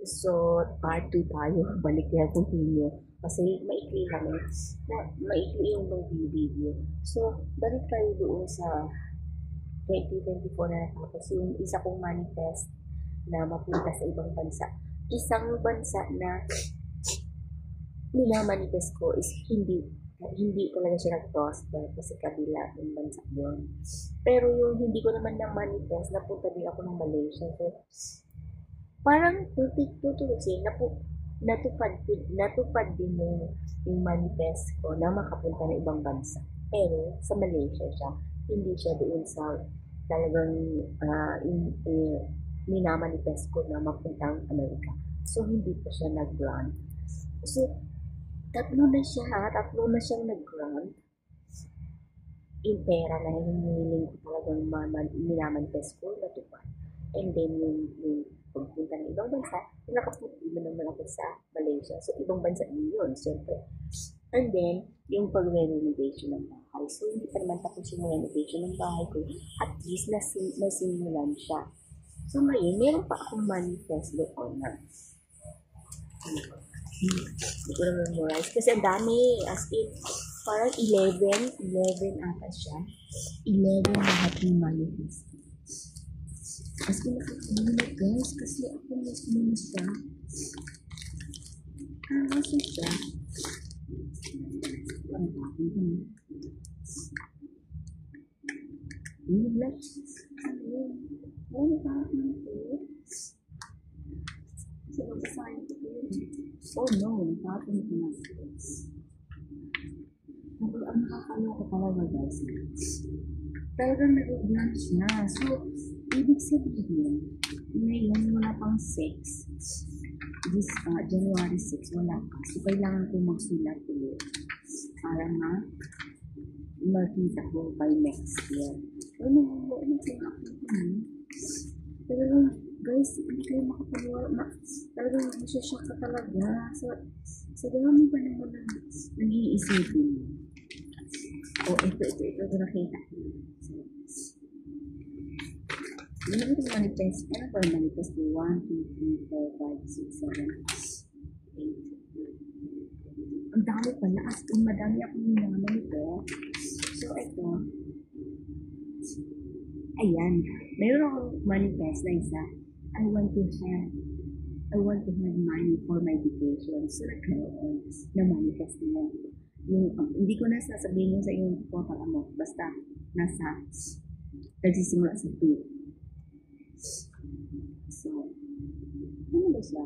So, part 2 tayo. Balik na continue. Kasi maikli lang maikli yung mag-video. So, balik tayo doon sa 2024 na natapos. Yung isa kong manifest na mapunta sa ibang bansa. Isang bansa na minamanifest ko is hindi talaga siya nag-prosper kasi kabila ng bansa yun. Pero yung hindi ko naman na-manifest, napunta din ako ng Malaysia. So, parang tutusin, natupad din yung manifest ko na makapunta ng ibang bansa. Pero sa Malaysia siya, hindi siya doon sa talagang minamanifest ko na mapuntang Amerika. So, hindi pa siya nag-grant. So, tatlo na siyang nag-grant. Yung pera na hinihiling ko talagang minamanifest ko, natupad. And then, yung pagpunta ng ibang bansa, nakapunti mo naman ako sa Malaysia. So, ibang bansa din yun, siyempre. And then, yung pag-renovation ng bahay. So, hindi pa naman tapos yung renovation ng bahay ko. At least, nasimulan siya. So, ngayon, meron pa akong manifest doon na hindi ko na memorize. Kasi ang dami. As in, parang 11 ata siya. 11 lahat yung manifest. As in, nakakalimutan guys. Kasi ako mas muna siya. Kasi siya. Ang dami ko. Yung black. Ano ba ako? Kasi magsasahin ko yun. Oh no, nakakalimutan ko na. Ang nakakaloka talaga guys. Talagang nag-grant siya. So, ibig sabihin, ngayon wala pang 6. This January 6, wala pa. So, kailangan ko magsulat ulit para makita ko by next year. Ano sila ako pero guys, hindi kayo makapaniwala. Talagang masya-shock ka talaga. Sa dami ba naman na nag-iisipin mo? Ito nakita ko. Ano ba itong manifest? Ano ba yung manifest? 1, 2, 3, 4, 5, 6, 7, 8. Ang dami pala. As in, madami akong ninaman ito. So, ito. Ayan. Meron akong manifest na isa. I want to have money for my vacation. So, nagkaroon na manifest mo. Hindi ko na sasabihin yun sa iyong portal mo. Basta, nagsisimula sa 2. So, ano ba siya?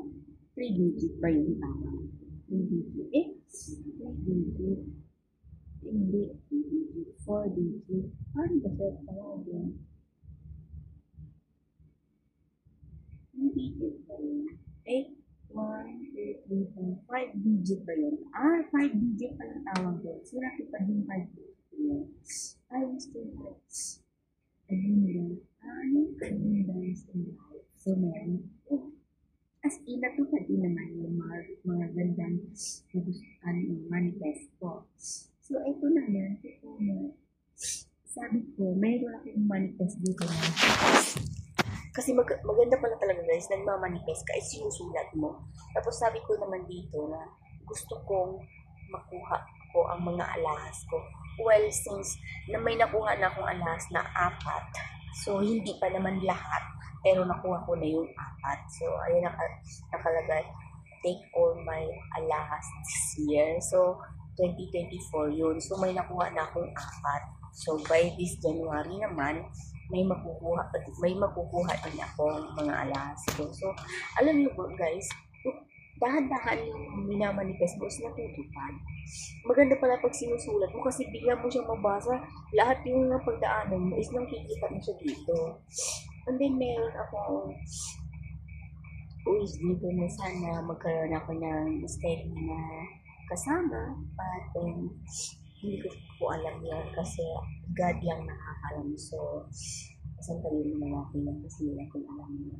3 digit ba yun? Tama. 3 digit. 3 digit. Hindi. 3 digit. 4 digit. Paano ba siya? Tawagin. 3 digit ba yun? 8, 1, 2, 3, 4, 5 digit ba yun? 5 digit pa lang tawag doon. So, nakipad yung 5 digit yun. I was to have abundance in life. So, meron. As in, natupad din naman yung mga gandang manifest ko. So, ito naman, sabi ko, meron akong manifest dito na. Kasi maganda pala talaga guys, nagmamanifest ka, sinusulat mo. Tapos sabi ko naman dito na gusto kong makuha ko ang mga alahas ko. Well, since na may nakuha na akong alahas na 4, so hindi pa naman lahat, pero nakuha ko na yung 4. So, ayun nakalagay, take all my alahas this year. So, 2024 yun. So, may nakuha na akong 4. So, by this January naman, may makukuha din akong mga alahas ko. So, alam niyo po guys, dahan-dahan yung minamanifest mo is natutupad. Maganda pala pag sinusulat mo kasi bigla mo siyang mabasa, lahat yung pagdaanan mo is nakikita mo siya dito. And then meron akong dito na sana magkaroon ako ng steady na kasama, but then hindi ko po alam yan kasi God lang nakakalam. So, sandali mo na natin kasi hindi ko alam yun.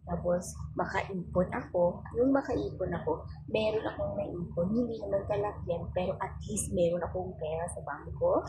Tapos, makaipon ako. Yung makaipon ako, meron akong naipon. Hindi naman kalakyan, pero at least meron akong pera sa bangko.